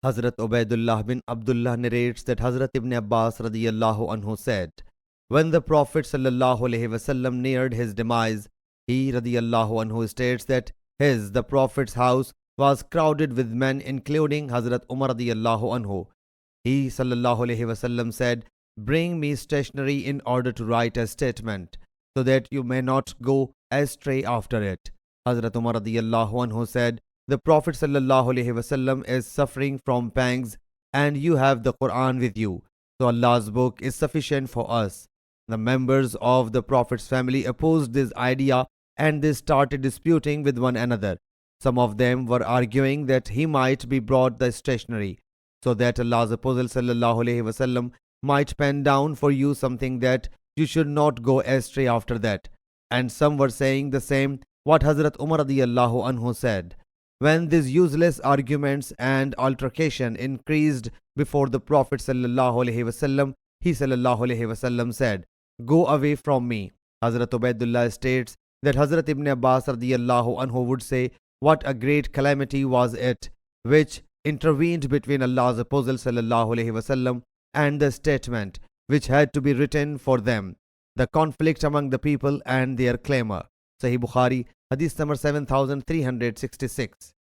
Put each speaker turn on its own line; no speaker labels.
Hazrat Ubaidullah bin Abdullah narrates that Hazrat Ibn Abbas radiyallahu anhu said, when the Prophet sallallahu alaihi wasallam neared his demise, he radiyallahu anhu states that the Prophet's house was crowded with men, including Hazrat Umar radiyallahu anhu. He sallallahu alaihi wasallam said, bring me stationery in order to write a statement, so that you may not go astray after it. Hazrat Umar radiyallahu anhu said, the Prophet sallallahu alaihi wasallam is suffering from pangs and you have the Quran with you, so Allah's book is sufficient for us. The members of the Prophet's family opposed this idea and they started disputing with one another. Some of them were arguing that he might be brought the stationery, so that Allah's Apostle sallallahu alaihi wasallam might pen down for you something that you should not go astray after that. And some were saying the same what Hazrat Umar radiyallahu anhu said. When these useless arguments and altercation increased before the Prophet sallallahu alaihi wasallam, he sallallahu alaihi wasallam said, go away from me. Hazrat Ubaidullah states that Hazrat Ibn Abbas radiyallahu anhu would say, what a great calamity was it which intervened between Allah's Apostle sallallahu alaihi wasallam and the statement which had to be written for them, the conflict among the people and their clamor. Sahih Bukhari, Hadith number 7366.